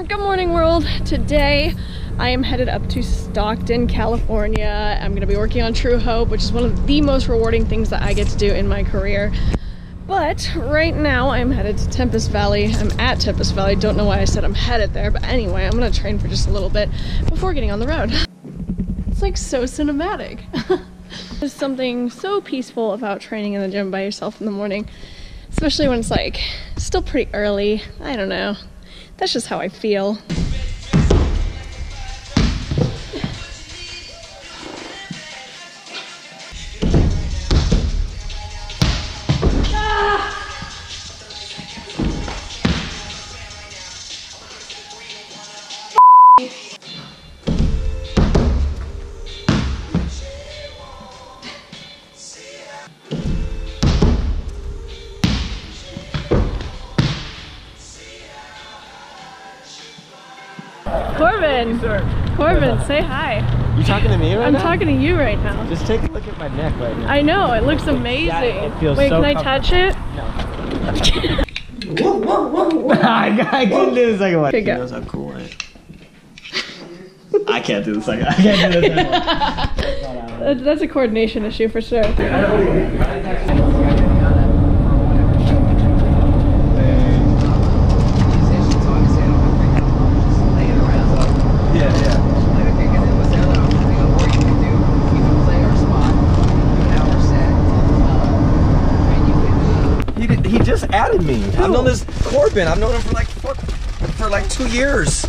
Good morning, world. Today I am headed up to Stockton, California. I'm gonna be working on Tru Hope, which is one of the most rewarding things that I get to do in my career. But right now I'm headed to Tempest Valley. I'm at Tempest Valley. Don't know why I said I'm headed there, but anyway, I'm gonna train for just a little bit before getting on the road. It's like so cinematic. There's something so peaceful about training in the gym by yourself in the morning, especially when it's like still pretty early. I don't know. That's just how I feel. Corbin! Corbin, say hi. You talking to me right now? I'm talking to you right now. Just take a look at my neck right now. I know, it looks amazing. Yeah, it feels Wait, so can I touch it? No. I couldn't do the second one. Okay, go. He knows how cool I am. I can't do the second. I can't do the second one. That's a coordination issue for sure. He just added me. I've known this Corbin. I've known him for like 2 years.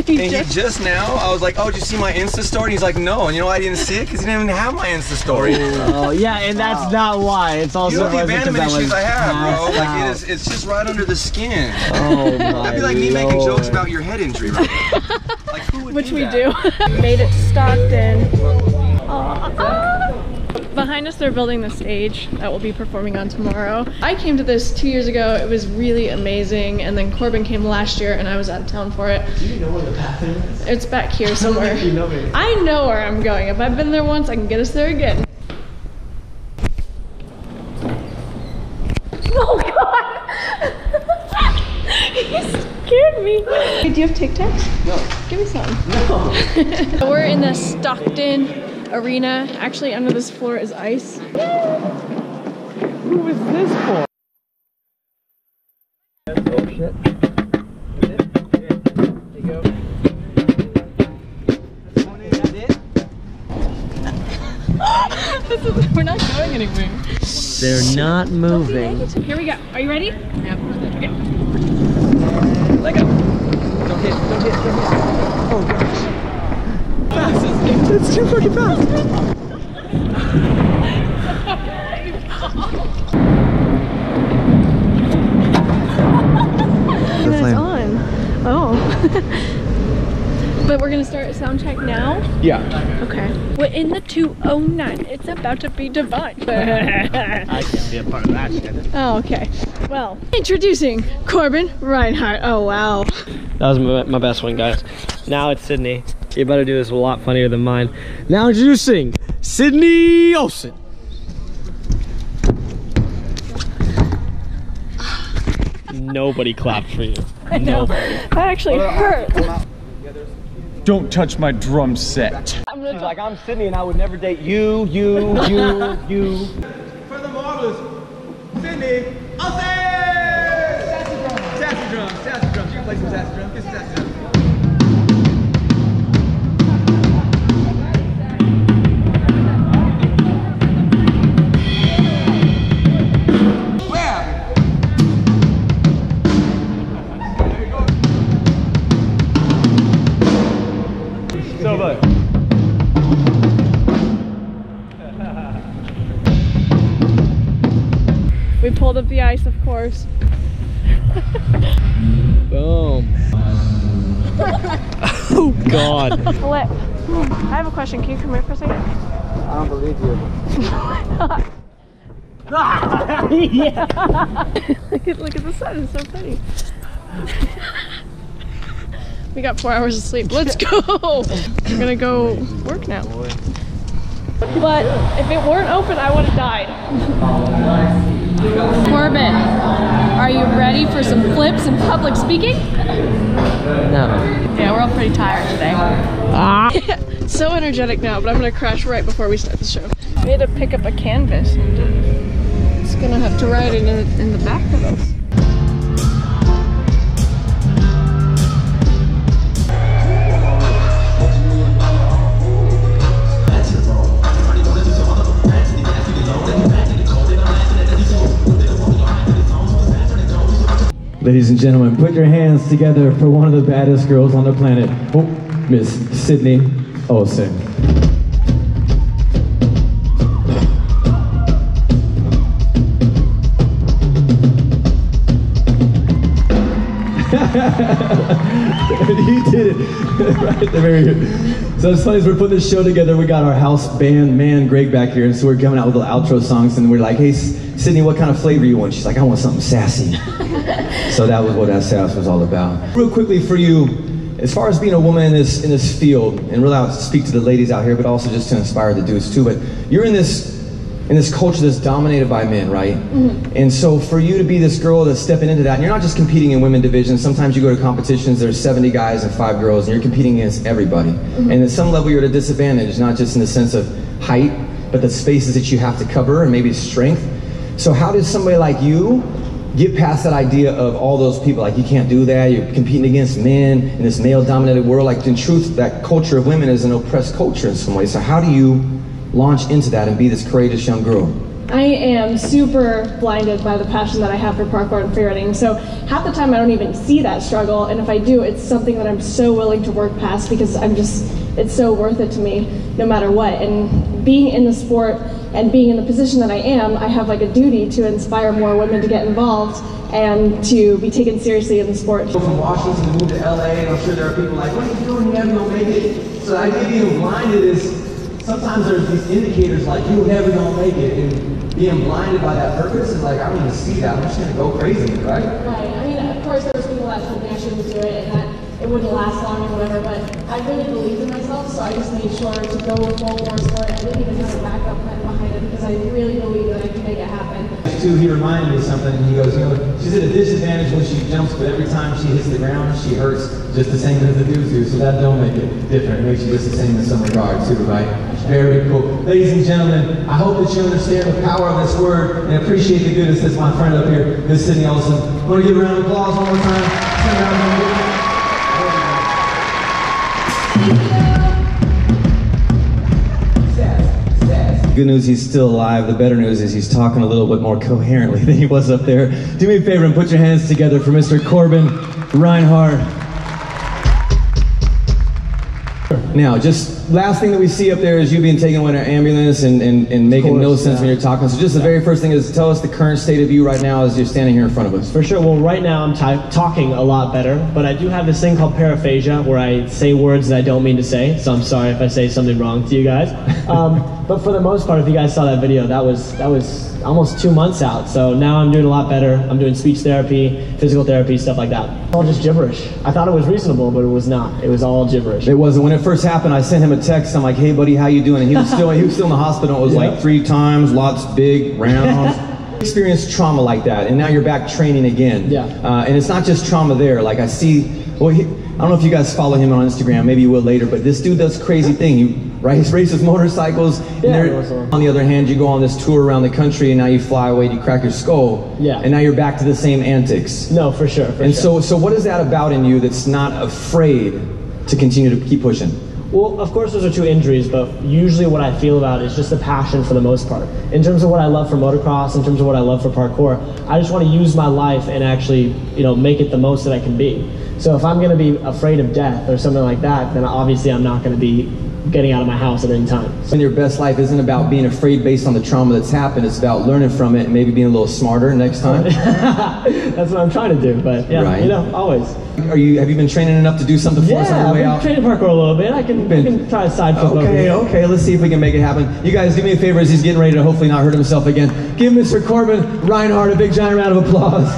He just now, I was like, oh, did you see my Insta story? And he's like, no. And you know why I didn't see it? Because he didn't even have my Insta story. Oh, yeah, and that's not why. It's also you know the abandonment issues I have, bro. Like, it's just right under the skin. Oh, my That'd be like me making jokes about your head injury right now. Like, who would Which do we that? do. Made it to Stockton. Behind us, they're building the stage that we'll be performing on tomorrow. I came to this 2 years ago. It was really amazing. And then Corbin came last year and I was out of town for it. Do you know where the bathroom is? It's back here somewhere. You know me. I know where I'm going. If I've been there once, I can get us there again. Oh God! He scared me. Hey, do you have Tic Tacs? No. Give me some. No. We're in the Stockton arena. Actually, under this floor is ice. Who is this for? Oh shit. There you go. We're not going anywhere. They're not moving. Here we go. Are you ready? Yep. Okay. Let go. Don't hit. Oh gosh. Fast. It's too fucking fast. That's on. Oh. But we're gonna start sound check now? Yeah. Okay. We're in the 209. It's about to be divine. I can't be a part of that shit. Oh, okay. Well, introducing Corbin Reinhardt. Oh, wow. That was my best one, guys. Now it's Sydney. You better do this a lot funnier than mine. Now introducing Sydney Olson. Nobody clapped for you. I know. Nobody. That actually hurt. Don't touch my drum set. She's like, I'm Sydney and I would never date you. For the marbles, Sydney, Olsen! Sassy drums. You can play some sassy drums. Get some sassy drums. So good. We pulled up the ice, of course. Boom. Oh God. Flip. I have a question. Can you come here for a second? I don't believe you. Yeah. Look at the sun. It's so funny. We got 4 hours of sleep. Let's go. We're gonna go work now. But if it weren't open, I would have died. Corbin, are you ready for some flips and public speaking? No. Yeah, we're all pretty tired today. So energetic now, but I'm gonna crash right before we start the show. We had to pick up a canvas and it's gonna have to ride in the back of us. Ladies and gentlemen, put your hands together for one of the baddest girls on the planet, Miss Sydney Olson. You did it. Right there, very good. So it's funny, as we're putting this show together, we got our house band man, Greg, back here, and so we're coming out with the outro songs, and we're like, hey, Sydney, what kind of flavor you want? She's like, I want something sassy. So that was what that sass was all about. Real quickly for you, as far as being a woman in this field, and really I'll speak to the ladies out here, but also just to inspire the dudes too, but you're in this culture that's dominated by men, right? Mm-hmm. And so for you to be this girl that's stepping into that, and you're not just competing in women divisions, sometimes you go to competitions, there's 70 guys and 5 girls, and you're competing against everybody. Mm-hmm. And at some level you're at a disadvantage, not just in the sense of height, but the spaces that you have to cover and maybe strength. So how did somebody like you get past that idea of all those people, like you can't do that, you're competing against men in this male-dominated world? Like in truth, that culture of women is an oppressed culture in some ways. So how do you launch into that and be this courageous young girl? I am super blinded by the passion that I have for parkour and freerunning. So half the time I don't even see that struggle, and if I do, it's something that I'm so willing to work past because it's so worth it to me no matter what. And being in the sport and being in the position that I am, I have like a duty to inspire more women to get involved and to be taken seriously in the sport. From Washington to move to LA, and I'm sure there are people like, what are you doing? You never gonna make it. So the idea of being blinded is sometimes there's these indicators like you're never gonna make it, and being blinded by that purpose is like, I don't even see that, I'm just gonna go crazy, right? Right, I mean, of course there's people that told me I shouldn't do it and that it wouldn't last long or whatever, but I really believed in myself, so I just made sure to go full force for it. I didn't even have a backup plan behind it because I really believe that I can make it happen. Too, he reminded me of something, and he goes, you know, she's at a disadvantage when she jumps, but every time she hits the ground, she hurts just the same as the dudes do, so that don't make it different. It makes you just the same in some regard too, right? Very cool. Ladies and gentlemen, I hope that you understand the power of this word and appreciate the goodness that's my friend up here, Miss Sydney Olson. I want to give a round of applause one more time. Good news, he's still alive. The better news is he's talking a little bit more coherently than he was up there. Do me a favor and put your hands together for Mr. Corbin Reinhardt. Now, just last thing that we see up there is you being taken away in an ambulance and making no sense when you're talking. So just the very first thing is tell us the current state of you right now as you're standing here in front of us. For sure. Well, right now I'm talking a lot better, but I do have this thing called paraphasia where I say words that I don't mean to say, so I'm sorry if I say something wrong to you guys. But for the most part, if you guys saw that video, that was almost 2 months out. So now I'm doing a lot better. I'm doing speech therapy, physical therapy, stuff like that. All just gibberish. I thought it was reasonable, but it was not. It was all gibberish. It wasn't. When it first happened, I sent him a text. I'm like, hey buddy, how you doing? And he was still in the hospital. It was like 3 times, lots big, round. Experienced trauma like that, and now you're back training again. Yeah. And it's not just trauma there. Like I see, well, I don't know if you guys follow him on Instagram, maybe you will later, but this dude does crazy thing. He races motorcycles, and on the other hand, you go on this tour around the country, and now you fly away, and you crack your skull, and now you're back to the same antics. No, for sure. So what is that about in you that's not afraid to continue to keep pushing? Well, of course those are 2 injuries, but usually what I feel about it is just the passion for the most part. In terms of what I love for motocross, in terms of what I love for parkour, I just want to use my life and actually, make it the most that I can be. So if I'm going to be afraid of death or something like that, then obviously I'm not going to be getting out of my house at any time. So your best life isn't about being afraid based on the trauma that's happened. It's about learning from it and maybe being a little smarter next time. That's what I'm trying to do, but yeah, right. Always. Have you been training enough to do something for us on the way out? Yeah, I've been training parkour a little bit. I can try a side flip over here. Okay, let's see if we can make it happen. You guys do me a favor as he's getting ready to hopefully not hurt himself again. Give Mr. Corbin Reinhardt a big giant round of applause.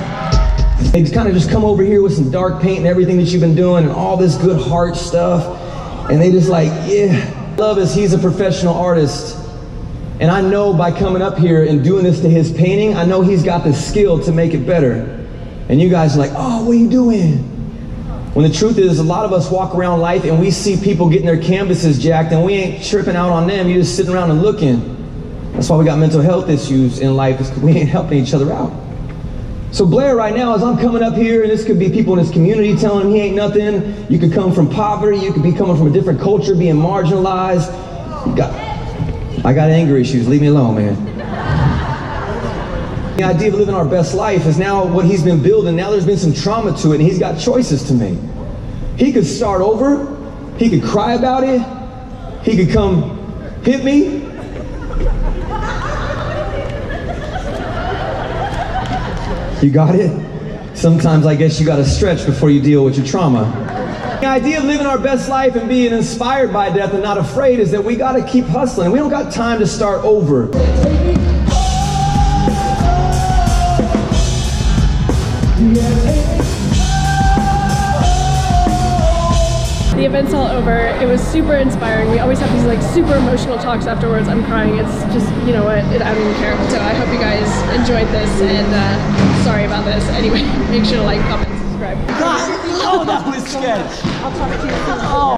He's kind of just come over here with some dark paint and everything that you've been doing and all this good heart stuff. And they just like, yeah. Love is he's a professional artist. And I know by coming up here and doing this to his painting, I know he's got the skill to make it better. And you guys are like, oh, what are you doing? When the truth is, a lot of us walk around life and we see people getting their canvases jacked and we ain't tripping out on them. You're just sitting around and looking. That's why we got mental health issues in life, is because we ain't helping each other out. So Blair right now, as I'm coming up here, and this could be people in his community telling him he ain't nothing. You could come from poverty. You could be coming from a different culture, being marginalized. I got anger issues. Leave me alone, man. The idea of living our best life is now what he's been building. Now there's been some trauma to it, and he's got choices to make. He could start over. He could cry about it. He could come hit me. You got it? Sometimes I guess you got to stretch before you deal with your trauma. The idea of living our best life and being inspired by death and not afraid is that we got to keep hustling. We don't got time to start over. The event's all over. It was super inspiring. We always have these like super emotional talks afterwards. I'm crying. It's just, you know what, I don't even care. So I hope you guys enjoyed this, and sorry about this. Anyway, make sure to like, comment, subscribe. God, oh, that was sketch. I'll talk to you soon. Oh.